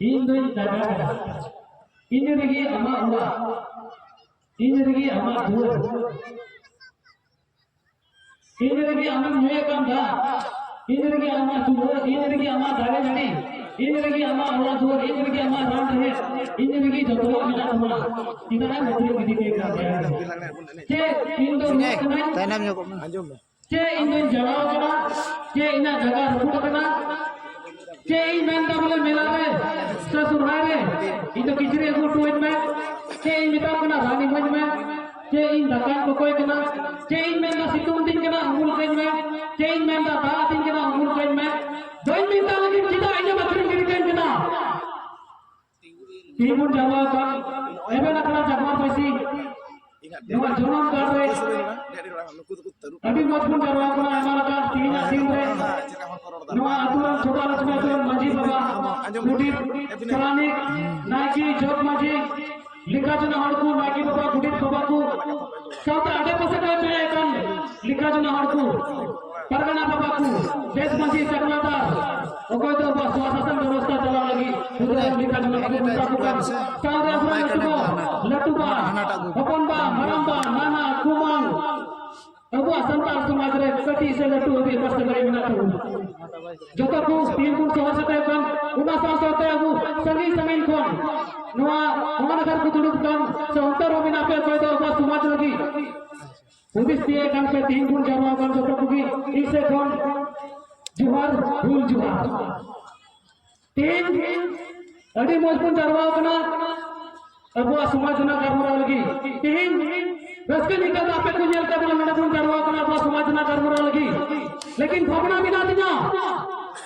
Indo jaga ini lagi ama ulah ini lagi ama dua ini lagi ama muya kanda ini lagi ama dua ini lagi ama daga jani ini lagi ama ulah dua ini lagi ama ram rahe ini lagi jodoh kita sama kita kan betul gini kayak ce Indo ce Indo jaga kena ce ina jaga rupu kena ce ina anda boleh melare ससुराले इतो किचरे को टोइन में के इन मिता कना रानी भज में के इन दकान को कोई कना के इन में ना सितुम दिन कना अमूल कइन में के इन में ना बा दिन कना अमूल कइन में दोइन मिता लगी चिता इने बकरी गिर कइन कना तीमुन जवाब का एबे ना कना जवाब पैसी नवा जोनम कर रहे अभी मजबूर जवाब कना हमारा का तीन रे नवा अतुरन छोटा लक्ष्मी अतुरन माजी बाबा गुडीर चलानी नाकी जोक माजी लिखा जना हड़कू नाकी बाबा गुडीर बाबाकू साथ आधे पासे का पे एकन लिखा जना हड़कू परगना बाबाकू देश माजी चकलादार ओकोय तो बस शासन व्यवस्था चला लगी पूरा लिखा जना बाबाकू का साथ अपना लटुबा अपनबा मरंबा नाना कुमांग अब संतान समाज रे कटी से लटू होती कष्ट करे बिना तो जोता को तीन गुण सहर से कन उना साथ होते अब संगी जमीन कोन नवा हमारा घर को दुड़ुक कन संतर बिना पे कोई तो बस समाज लगी पुलिस दिए कन पे तीन गुण जमा कन जोता को की इसे कोन जुहार भूल जुहार तीन अड़ी मजबूत दरवा कना अब समाज ना करमरा लगी तीन रस्के निकल आपे को जेल का बोला मैंने फोन करवा कना बस समाजना करमरा लगी लेकिन भवना बिना दिना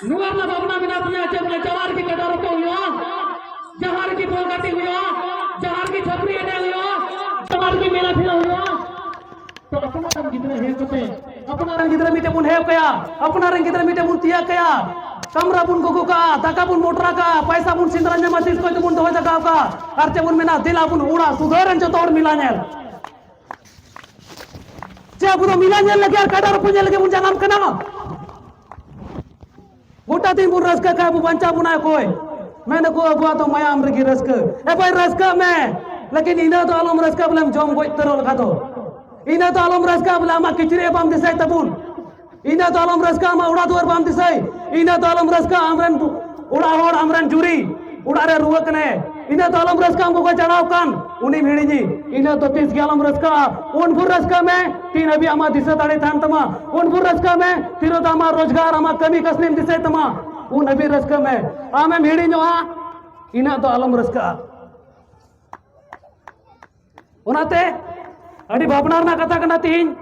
नुआर ना भवना बिना दिना जब जवार की कदर को हुआ जहार की बोलगती हुआ जहार की छपरी अडे हुआ जवार की मेला फिरा हुआ तो अपना रंग कितने है कते अपना रंग कितने मीटे मुन है कया अपना रंग कितने मीटे मुन तिया कया कमरा बुन गुगु का दाका बुन मोटरा का पैसा बुन सिंदरंज मसीस को बुन दोय दका का अर्चे बुन मेना दिला बुन उड़ा सुधरन जो तोड़ मिलानेल चे बुरो मिलानेल लगे कडार पुने लगे बुन जानम कना गोटा दिन बुन रस का बु बंचा बुना कोई मैंने को अबुआ तो माया अमर की रस का ए भाई रस का मैं लेकिन इना तो आलम रस का बलम जोम गोई तरल का तो इना तो आलम रस का बलम किचरे बाम दिसै तबुन इना तो आलम रस का मा उड़ा दुआर बाम दिसै इना तो आलम रस का आमरन उड़ा होड़ आमरन जुरी उड़ा रे रुवक ने इना तो आलम रस का हमको चढ़ाव कान उनी भेड़ी जी इना तो 30 के आलम रस का उनपुर रस का में तीन अभी आमा दिसै ताड़े थान तमा उनपुर रस का में तीरो तामा रोजगार आमा कमी कसनीम दिसै तमा उन अभी रस का में आमे भेड़ी जो इना तो आलम रस का उनाते अड़ी भावनार ना कथा कना तीन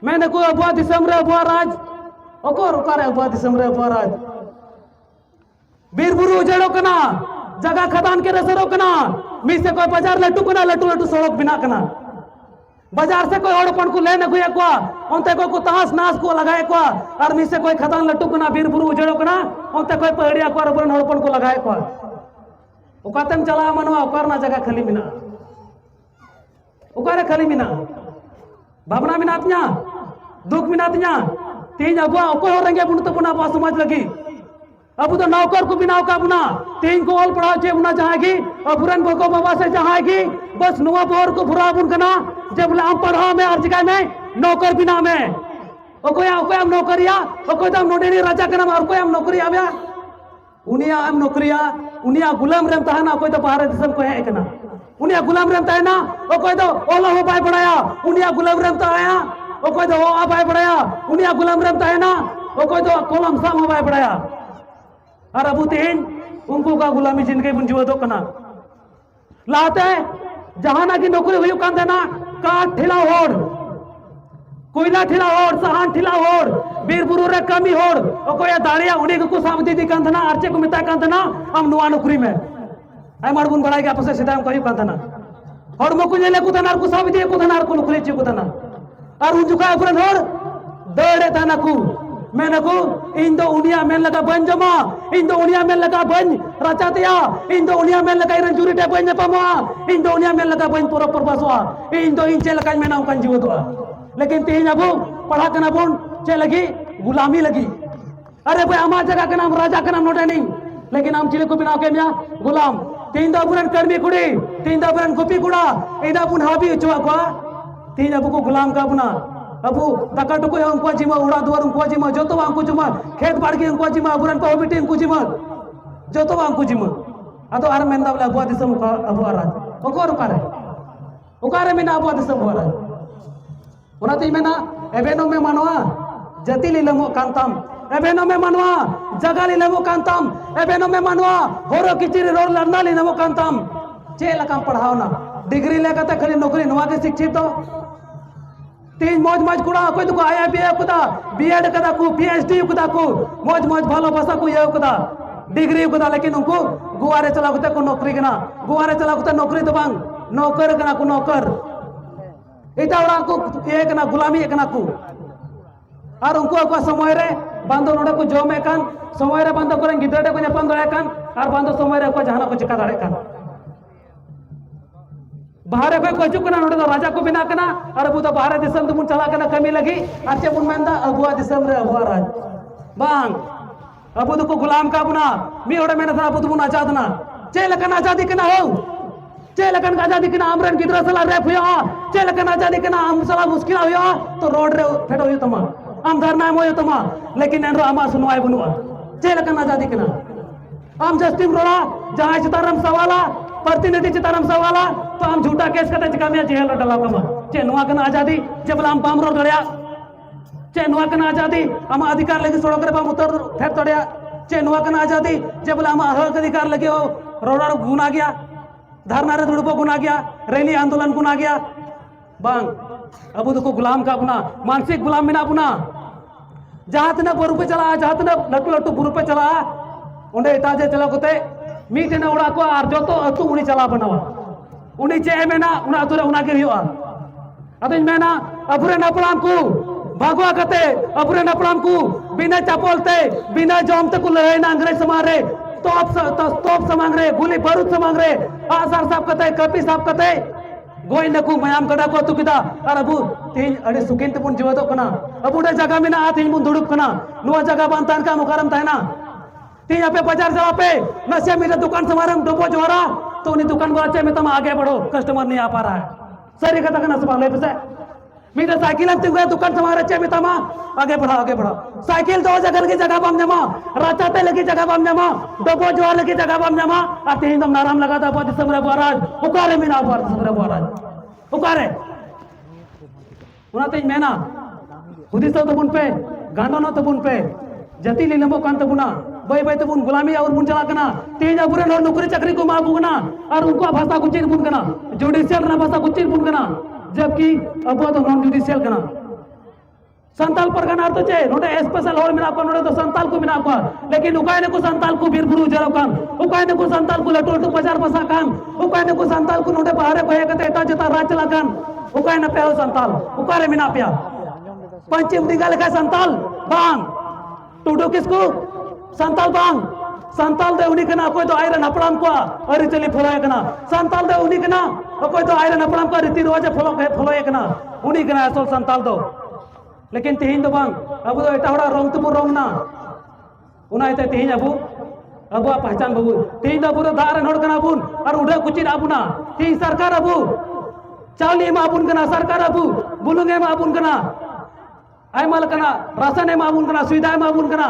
मैंने को अबुआ दिसम रे अबुआ राज ओको रुकारे अबुआ दिसम रे अबुआ राज बीरबुरु उजेड़ो कना जगह खदान के रसरो कना मी से कोई बाजार लट्टू कना लट्टू लट्टू सड़क बिना कना बाजार से कोई औड़पन को लेने गुए को उनते को तास नास को लगाए को और मी से कोई खदान लट्टू कना बीरबुरु उजेड़ो कना उनते कोई पहड़िया को रबन औड़पन को लगाए को ओकातम चला मनवा ओकार ना जगह खाली बिना ओकारे खाली बिना भावना मिनातnya दुख मिनातnya तीन अबुआ ओको रंगे बुन तो पुना बा समाज लगी अब तो नौकर को बिना का बुना तीन को ऑल पढ़ाओ चे बुना चाहेगी और बुरन को बाबा से चाहेगी बस नुआ बोर को बुरा बुन कना जब लाम पढ़ा में हर जगह में नौकर बिना में ओको या नौकरिया ओको तम नोडेनी राजा कना और कोई हम नौकरी आव्या उनिया हम नौकरिया उनिया गुलाम रेम तहना कोई तो बाहर दिसम को है कना उनिया गुलाम रेम तहना ओको तो ओला हो पाए पढ़ाया उनिया गुलाम रेम तहया ओको तो आ पाए पढ़ाया उनिया गुलाम रेम तहना ओको तो कोलम साम हो पाए पढ़ाया और अबू तीन उनको का गुलामी जिंदगी बुन जीवो दो कना लाते जहाना की नौकरी हुई कान देना काट ठिला होड़ कोयला ठिला होड़ सहान ठिला होड़ बीरबुरु रे कमी होड़ और कोई दाड़िया उन्हीं को सामती दी कान देना अर्चे को मिता कान देना हम नुआ नौकरी में आई मार बुन बढ़ाई के आपसे सीधा हम कहीं कान देना और मो कुछ ले कुतना को सामती को देना को नौकरी ची कुतना और उन जुका ऊपर होड़ दौड़े थाना को मैंने को इन दो उनिया में लगा बन जमा इन दो उनिया में लगा बन रचातिया इन दो उनिया में लगा इरन जुरी टे बन पमा इन दो उनिया में लगा बन पूरा परबासवा इन दो इन चे लगा में नाम कान जीवत लेकिन तीन अबू पढ़ा कना बोन चे लगी गुलामी लगी अरे भाई आमा जगह के नाम राजा के नाम नोटे नहीं लेकिन हम चिले को बिना के मिया गुलाम तीन दाबुरन कर्मी कुड़ी तीन दाबुरन गुपी कुड़ा इदा पुन हाबी चुआ को तीन अबू को गुलाम का अपना अबू तका टुको उनको जिमा उड़ा दुआर उनको जिमा जो तो अंकु जिमा खेत बाड़गी उनको जिमा अबुरन को बिटी उनको जिमा जो तो अंकु जिमा अतो आर मेंदा बोला अबू दिसम का अबू आराज ओकोर उकारे मेना अबू दिसम आराज उनाते मेना एबेनो में मानवा जति लिलमो कांतम एबेनो में मानवा जगह लिलमो कांतम एबेनो में मानवा होरो किचिरी रोड लड़ना लिलमो कांतम चे लकाम पढ़ाओ ना डिग्री लेकर खाली नौकरी नवा के शिक्षित तो तीन मौज मौज कुड़ा कोई तो आईआईबीए कुदा बीएड कदा को पीएचडी कुदा को मौज मौज भालो भाषा को ये कुदा डिग्री कुदा लेकिन उनको गुवारे चला कुता को नौकरी कना गुवारे चला कुता नौकरी तो बांग नौकर कना को नौकर इता orang को ये कना गुलामी कना को और उनको को समय रे बांधो नोडे को जोमे कान समय रे बांधो करें गिदड़े को ᱧᱟᱯᱟᱢ दाड़े कान और बांधो समय रे को जहाना को चिका दाड़े कान बाहर को कचु कना नोडे राजा को बिना कना और अबू तो बाहर दिसम तुम चला कना कमी लगी आचे बुन मेंदा अबुआ दिसम रे अबुआ राज बांग अबू तो को गुलाम का बुना मी ओडे मेना था अबू तुम आजाद ना चे लकन आजादी कना हो चे लकन आजादी कना आमरन गिदरा सला रेप हुआ चे लकन आजादी कना आम सला मुश्किल हुआ तो रोड रे फेटो हुई तमा आम धरना मोय तमा लेकिन एनरो आमा सुनवाई बनुआ चे लकन आजादी कना आम जस्टिम रोड़ा जहां चितारम सवाला प्रतिनिधि चितारम सवाला तो हम झूठा केस करते चिका में जेल डला कमा चे नुआ कना आजादी जब हम पाम रो दड़या चे नुआ कना आजादी हम अधिकार लगे सोड़ो करे पाम उतर फेर दड़या चे नुआ कना आजादी जब हम हक अधिकार लगे हो रोड़ा गुना गया धरना रे दुड़पो गुना गया रैली आंदोलन गुना गया बांग अबू तो को गुलाम का अपना मानसिक गुलाम बिना अपना जहां तना बुरु पे चला जहां तना लटू लटू बुरु पे चला उन्हें इताजे चला कोते मीट ने उड़ा को और जो तो अतु उनी चला बनावा उनी चे मेना उना अतु रे उना के हुआ अतु मेना अबुरे नपलाम को भागवा कते अबुरे नपलाम को बिना चापोलते बिना जॉम तक लड़ाई ना अंग्रेज समारे तोप समांग रे गोली बारूद समांग रे आसार साहब कते कपी साहब कते गोई नकु मयाम कड़ा को तु किदा और अबू तीन अड़े सुकिन तपुन जीवतो कना अबू डे जगह में ना तीन मुन दुड़ुप कना नुआ जगह बांतान का मुकरम ताना तीन पे बाजार चला पे नशे मेरे दुकान समारम डोबो जोरा तो उन्हें दुकान वाला चे में तुम आगे बढ़ो कस्टमर नहीं आ पा रहा है सरी का तक नसबा ले पे मेरे साइकिल हम तुम दुकान समारे चे में तमा आगे बढ़ो साइकिल दो जगह की जगह बम जमा राचाते लगी जगह बम जमा डोबो जोर लगी जगह बम जमा आते ही तुम नाराम लगा था बहुत समरे महाराज उकारे में ना बहुत समरे महाराज उकारे उनाते मेना खुदी तो बुन पे गांडो न तो बुन पे जति लिलमो कान तबुना बाय बाय तबुन गुलामी और मुन चला कना तेज अबुरे नो नौकरी चाकरी को माबू कना और उनको भाषा कुचिर बुन कना जुडिशियल ना भाषा कुचिर बुन कना जबकि अब तो नॉन जुडिशियल कना संताल परगना तो चे नोटे स्पेशल होल मिना को नोटे तो संताल को मिना को लेकिन उकाय ने को संताल को बीर बुरु जरो कान उकाय ने को संताल को लटो लटो बाजार बसा कान उकाय ने को संताल को नोटे बाहर को एकते एता जता राज चला कान उकाय न पे संताल उकारे मिना पिया पंचिम दिगाल का संताल बांग टूडो किसको संताल बांग संताल दे उनी कना कोई तो आयरन हपड़ाम को अरि चली फलोय कना संताल दे उनी कना कोई तो आयरन हपड़ाम को रीति रिवाज फलोय कना उनी कना असल संताल दो लेकिन तेहिन दो बांग अब तो एटा हड़ा रंग तुपुर रंग ना उनाइते तेहिन अबू पहचान बाबू तेहिन अबू तो दार नोड कना बुन और उडा कुचिन अबुना तेहिन सरकार अबू चावली मा अबुन कना सरकार अबू बुलुंगे मा अबुन कना आयमाल कना राशन मा अबुन कना सुविधा मा अबुन कना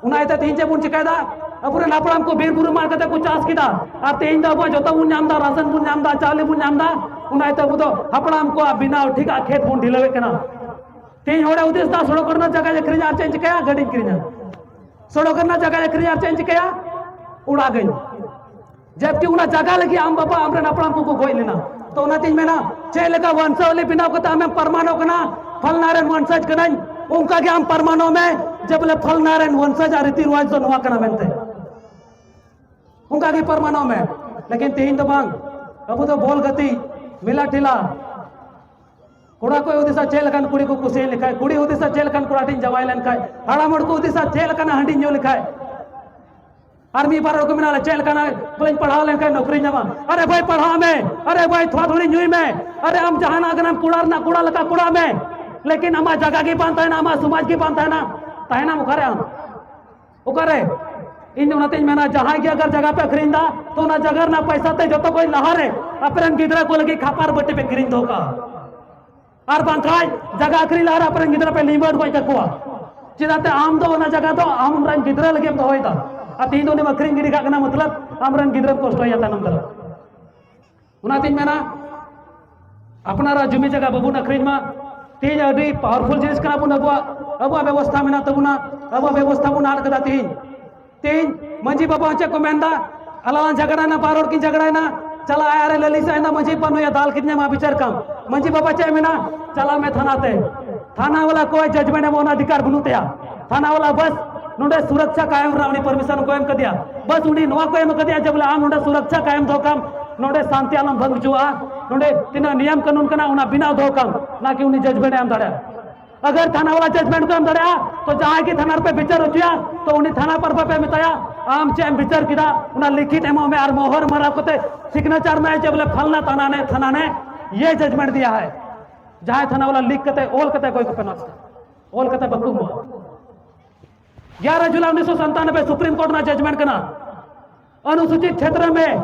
उनाइते तेहिन चे बुन चिकायदा अबुरे नापड़ाम को बीर बुरु मार कते को चास किदा और तेहिन दो अबू जोता बुन नामदा राशन बुन नामदा चावली बुन नामदा उनाइते अबू तो हपड़ाम को बिना ठीक खेत बुन ढिलवे कना तेज होड़ा उद्देश्य था सड़क करना जगह खरीद आर चेंज किया गाड़ी खरीदना सड़क करना जगह खरीद आर चेंज किया उड़ा गई जबकि उना जगह लगी आम बाबा हमरे नपड़ाम को गोई लेना तो उना तीन मेना चे लगा वंशावली बिना को हमें परमाणु कना फल नारायण वंशज कना उनका के हम परमाणु में जब ले फल नारायण वंशज आ रीति रिवाज तो नुआ कना मेनते उनका के परमाणु में लेकिन तीन तो बांग अब तो बोल गति मिला टिला कुड़ा को उदिसा चेल कन कुड़ी को कुसे लिखाय कुड़ी उदिसा चेल कन कुड़ा टिन जवाय लन खाय हाड़ामड़ को उदिसा चेल कन हंडी न्यो लिखाय आर्मी बार को मिना चेल कन बोले पढ़ा लन खाय नौकरी जमा अरे भाई पढ़ा में अरे भाई थोड़ा थोड़ी न्यूई में अरे हम जहां अगर हम कुड़ा ना कुड़ा लगा कुड़ा में लेकिन हमारा जगह की बांधता है ना हमारा समाज की बांधता है ना मुखारे हम ओकरे इन उनाते मेना जहां की अगर जगह पे अखरीन दा तो ना जगह ना पैसा ते जो तो कोई लहारे अपरन गिदरा को लगी खापार बट्टी पे अखरीन दो का और बांखाय जगह अखरीन लहार अपरन गिदरा पे लिमट कोई तकवा चिदाते आम दो ना जगह तो आम रन गिदरा लगे तो होइदा अतीन दो ने अखरीन गिरी का कना मतलब आमरन गिदरा कष्ट होया तनम दर उनाते मेना अपना जमी जगह बाबून अखरीन मा तीन अभी पावरफुल जिनिस कना बुन अब व्यवस्था में तबुना अब व्यवस्था बुन आड़ कदा तीन मंजी बाबा चे को मेंदा अलावा झगड़ा ना पारोड़ की झगड़ा ना चला आया रे लली से ना मंजी पनो या दाल कितने मा विचार कम मंजी बाबा चे में ना चला मैं थाना वाला कोई जजमेंट है वो ना अधिकार बुनुतया थाना वाला बस नोडे सुरक्षा कायम रावनी परमिशन को एम कदिया बस उनी नवा को एम कदिया जब आम नोडे सुरक्षा कायम दो काम नोडे शांति आलम भंग जुआ नोडे तिना नियम कानून कना उना बिना दो काम ना कि उनी जजमेंट एम दड़या अगर थाना वाला जजमेंट को एम दड़या तो जहां की थाना पे विचार होचिया तो उनी थाना पर पे मिताया आम चेम विचार किदा उना लिखित एमो में और मोहर मारा कोते सिग्नेचर में जब फलना थाना ने ये जजमेंट दिया है जहां थाना वाला लिख कते ओल कते कोई को नष्ट ओल कते बकू 11 जुलाई 1997 सुप्रीम कोर्ट ना जजमेंट करना अनुसूचित क्षेत्र में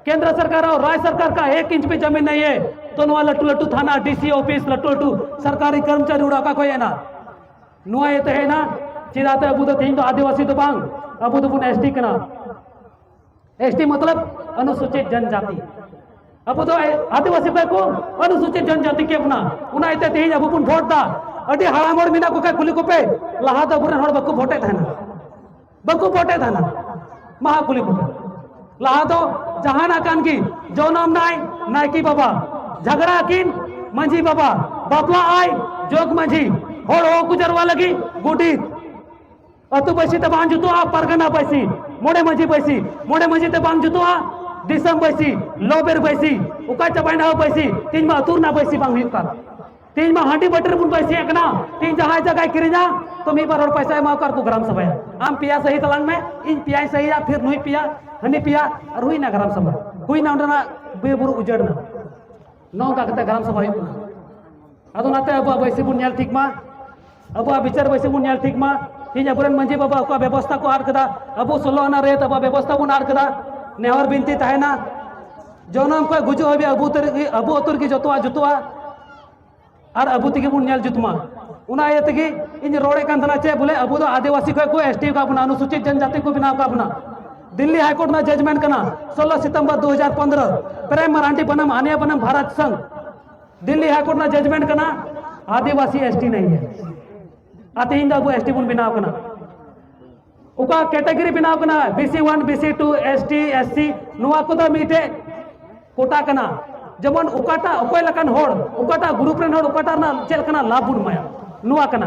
केंद्र सरकार और राज्य सरकार का 1 इंच भी जमीन नहीं है तो नुआ लट्टू लट्टू थाना डीसी ऑफिस लट्टू लट्टू सरकारी कर्मचारी उड़ा का कोई है ना नुआ ये तो है ना चिराते अबू तो तीन तो आदिवासी तो बांग अबू तो पुन एसटी कना एसटी मतलब अनुसूचित जनजाति अब तो आदिवासी को अनुसूचित जनजाति के अपना उना इते तीन अबू पुन वोट दा अडी हाड़ामोड़ मिना को कुली को पे लहा तो बुरे हड़ बकु वोटे था ना महा कुली को लहा तो जहां ना कान की जो नाम नाय की बाबा झगड़ा किन मंझी बाबा बापला आय जोग मंझी होड़ हो गुजरवा लगी गुडी अतु पैसी ते बांध जुतो परगना पैसी मोड़े मंझी ते बांध जुतो दिसम पैसी लोबेर पैसी उका चबाइना पैसी तीन मा अतुर ना पैसी बांग हुई का तीन मा हांडी बटर बुन पैसी एकना तीन जहां जगह किरिना तो मी पर पैसा मा कर को ग्राम सभा आम पिया सही तलांग में इन पिया सही या फिर नुई पिया हनी पिया और हुई ना ग्राम सभा हुई ना उंडना बेबुर उजड़ना नौ का कते ग्राम सभा हुई अदो नाते अब बैसी बुन नेल ठीक मा अब विचार बैसी बुन नेल ठीक मा तीन अबरन मंजी बाबा को व्यवस्था को आड़ कदा अब 16 ना रे तब व्यवस्था बुन आड़ कदा नेहर बिनती तहना जोनम को गुजो हबे अबू अतुर की जुतवा और अबू तगी बुन नेल जुतमा उना ये तगी इन रोड़े कान धना चे बोले अबू तो आदिवासी को एसटी का बना अनुसूचित जनजाति को बिना का बना दिल्ली हाईकोर्ट में जजमेंट करना 16 सितंबर 2015 प्रेम मराठी बनम आनिया बनम भारत संघ दिल्ली हाईकोर्ट में जजमेंट करना आदिवासी एसटी नहीं है आते हिंद अबू एसटी बुन बिना करना उका कैटेगरी बिनाव कना BC1 BC2 ST SC नुआ को तो मीटे कोटा कना जमन उकाटा ओकोय लकन होड़ उकाटा ग्रुप रेन होड़ उकाटा ना चेल कना लाभुन माया नुआ कना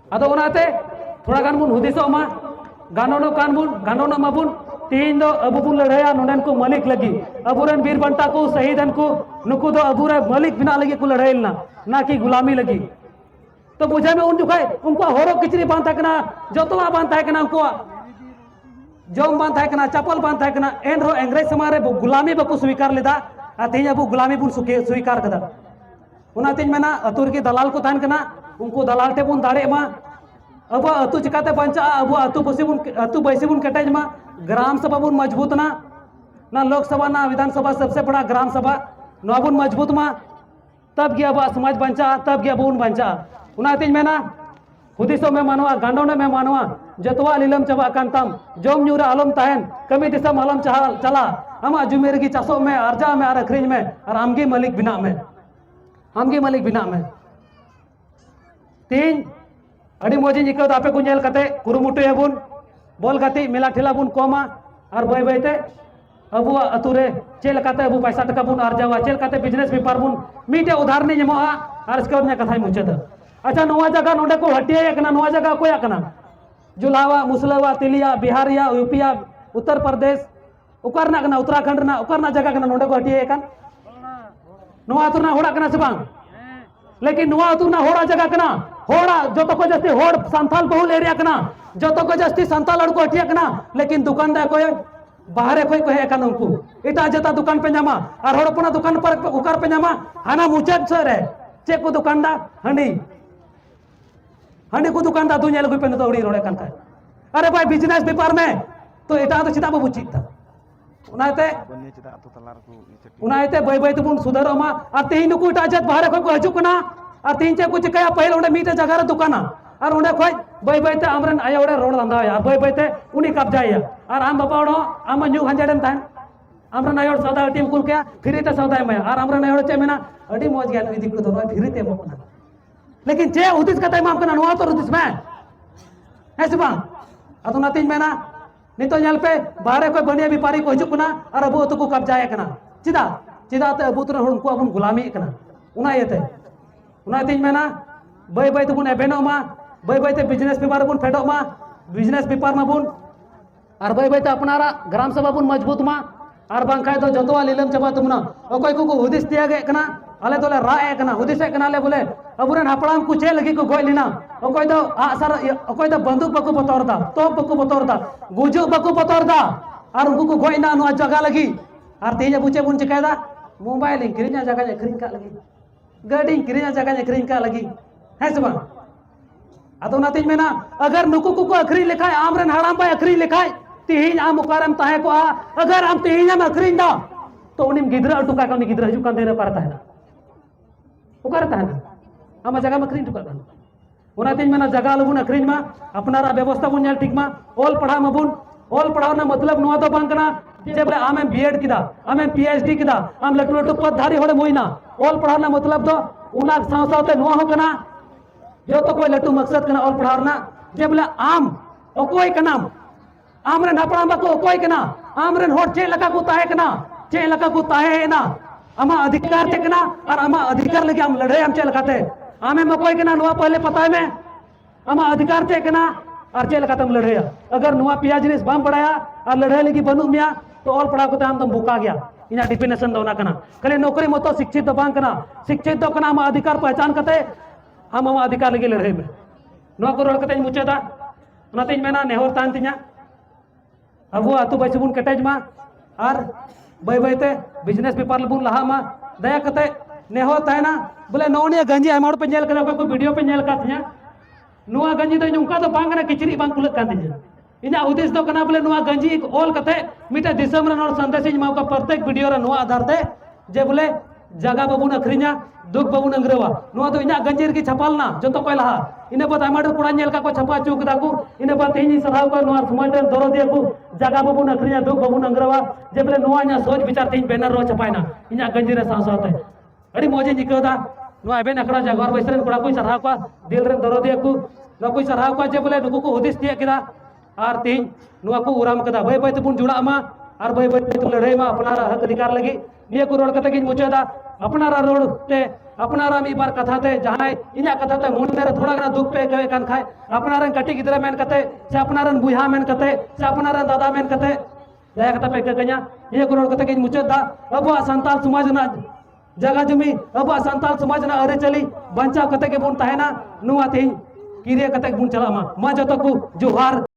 अदो उनाते थोड़ा गान बुन हुदिसो मा गानोनो गानोनो माबुन तीन दो अबू बुन लड़ाया नोडन को मालिक लगी अबुरन वीर बंटा को शहीदन को नुकु दो अबुरे मालिक बिना लगी को लड़ाइल ना कि गुलामी लगी तो बुझे में उन जुखाए उनको होरो किचरी बांध था जोतवा बांध था उनको जोम बांध था चपल बांध था एन रो अंग्रेज समारे गुलामी बको स्वीकार लेदा तेज अब गुलामी बुन स्वीकार कदा उनाते मेना अतुर की दलाल को तहन कना उनको दलाल टे बुन दाड़े मा अब अतु चिकाते पंचा अब अतु बैसी बुन कटेज मा ग्राम सभा बुन मजबूत ना लोकसभा ना विधानसभा सबसे बड़ा ग्राम सभा नवा बुन मजबूत मा तब गया अब समाज बंचा तब गया बुन बंचा उनाते मेना हुदिसो में मानवा गांडोने में मानवा जतवा लीलम चबा कांतम जोम न्यूरा आलम तहन कमी दिसम आलम चला अमा जुमेर की चासो में अर्जा में और अखरीज में और आमगी मलिक बिना में तीन अड़ी मोजी निकल आपे को नेल कते कुरुमुटु हेबुन बोल गति मेला ठेला बुन कोमा और बय बयते अबू अतुरे चेल कते अबू पैसा टका बुन अर्जावा चेल कते बिजनेस व्यापार बुन मीटे उधार नहीं जमोआ और इसके बाद कथा मुचाद अच्छा नवा जगह नोडे को हटिया कना नवा जगह कोया कना जुलावा मुसलवा तिलिया बिहारिया यूपिया उत्तर प्रदेश उकरना कना उत्तराखंड ना उकरना जगह कना नोडे को हटिया कन नवा अतुरना होड़ा कना से बांग लेकिन नवा अतुरना होड़ा जगह कना होड़ा जो तो को जस्ती होड़ संथाल बहुल एरिया कना जो तो को जस्ती संथाल लड़को हटिया कना लेकिन दुकानदार कोई बाहर कोई कहे कन उनको इटा जता दुकान पे जामा और होड़ अपना दुकान पर उकर पे जामा हाना मुचद सर है चेक को दुकानदार हंडी हाने को दुकानदार तू नेल गुपेन तो उड़ी रोड़े कान का अरे भाई बिजनेस पेपर में तो एटा तो चिता बाबू चिता उनाते उनाते बाय बाय तबुन सुधारोमा और तेही नुकु टाजत बाहर को हजु कना और तीन चे कुछ कया पहले उन्हें मीटे जगह रे दुकाना और उन्हें खोज बाय बाय ते आमरन आया उड़े रोड लंदा या बाय बाय ते उनी कब्जा या और आम बाबा उड़ो आम न्यू हंजडन तान आमरन आया सौदा टीम कुल क्या फिर ते सौदा में और आमरन आया चे मेना अडी मौज गया इदी को दोनो फिर ते मकना लेकिन चे उदिस कतै माम कना नुआ तो उदिस में है से बांग अतो नातिन मेना नितो नेल पे बाहर कोई बनिया व्यापारी को हजु कना और अबो तो को कब्जा या कना चिदा चिदा ते अबो तो हन को अपन गुलामी कना उना येते उना तीन मेना बाय बाय तबुन एबेनो मा बाय बाय ते बिजनेस पेपर बुन फेडो मा बिजनेस पेपर मा बुन और बाय बाय ते अपनारा ग्राम सभा बुन मजबूत मा और बांखाय तो जतवा लीलम चबा तुमना अकोय को हुदिस दिया गे कना आले तोले राए कना हुदिस कना ले बोले अबुरन हापड़ाम कुछ लगी को गोय लिना अकोय तो आसर अकोय तो बंदूक बको बतौरदा तो बको बतौरदा गुजु बको बतौरदा और उनको को गोय ना नो जगह लगी और तेज बुचे बुन चिकायदा मोबाइल किरिना जगह खरीन का लगी गाड़ी किरिना जगह खरीन का लगी है सब अतो नातिन मेना अगर नुकु को अखरी लिखाय आमरन हड़ाम पे अखरी लिखाय तेहिन आम उकारम ताहे को अगर आम तेहिन आम अखरीन दा तो उनिम गिदरा टुका का गिदरा हजू कान देना करता है ना उकारता है ना आम जगह में अखरीन टुका का उनातिन मेना जगह लबुन अखरीन मा अपनारा व्यवस्था बुन नेल ठीक मा ओल पढ़ा मबुन ओल पढ़ाव ना मतलब नुआ तो बांग कना जे बोले आम बीएड किदा आम पीएचडी किदा आम लटू लटू पदधारी होड़े मोइना ओल पढ़ाव ना मतलब तो उना साव सावते नुआ हो कना जो तो कोई लटू मकसद कना ओल पढ़ाव ना जे बोले आम ओकोय कनाम आमरन हपड़ाम बको ओकोय कना आमरन होड़ चे लका को ताहे कना चे लका को ताहे ना आमा अधिकार चे कना और आमा अधिकार लगे हम लड़े हम चे लकाते आमे मकोय कना नुआ पहले पता है मैं आमा अधिकार चे कना और चे लकाते हम लड़े अगर नुआ पिया जिनिस बाम पढ़ाया और लड़े लगी बनू मिया तो और पढ़ा को हम बुका गया इना डिफिनेशन दो ना कना खाली नौकरी मतो शिक्षित दो बांग कना शिक्षित दो कना आमा अधिकार पहचान कते हम आमा अधिकार लगी लड़े में नुआ को रोड कते मुचेदा उनाते मेना नेहर तान तिया अब वो आतु बैसे बुन कटेज मा और बाय बाय ते बिजनेस पेपर बुन लहा मा दया कते नेहो तायना बोले नौनिया गंजी आमाड़ पे नेल कना को वीडियो पे नेल का तिया नुआ गंजी तो नुका तो बांग ना किचरी बांग कुलत कान तिया इना उद्देश्य तो कना बोले नुआ गंजी ओल कते मिटा दिसम रे नोर संदेश मा का प्रत्येक वीडियो रे नुआ आधार ते जे बोले जगह बाबून अखरीना दुख बाबून अंग्रेवा नुआ तो इना गंजी रे छापाल ना जो तो कोई लहा इने बाद आमाड़ कोड़ा नेल का को छापा चुक दाकू इने बाद तेनी सराव को नुआ समाज रे दरो दिया को जगह बाबून अखरीना दुख बाबून अंग्रेवा जे बोले नुआ न्या सोच विचार तेन बैनर रो छपायना इना गंजी रे साथ अड़ी मौजे निकलदा नुआ एबेन अकड़ा जगह बैसरन कोड़ा कोई सराव को दिल रे दरो दिया को नुआ कोई सराव को जे बोले नुकु को हुदिस दिया किदा और तीन नुआ को उराम कदा बाय बाय तबुन जुड़ा मा और बाय बाय तु लड़ाई मा अपनारा हक अधिकार लगी निया को रोड कते गिन मुचेदा अपनारा रोड ते अपनारा मी बार कथा ते जहां इना कथा ते मुन मेरे थोड़ा गना दुख पे गए कान खाए अपनारा कटी गिदरा मेन कते से अपनारा बुहा मेन कते से अपनारा दादा मेन कते दया कथा पे कन्या निया को रोड कते गिन मुचेदा अब संताल समाज ना जगह जमी अब संताल समाज ना अरे चली बंचाव कते के बुन ताहेना नुआ तेन किरिया कते बुन चला मा जतो को जोहार।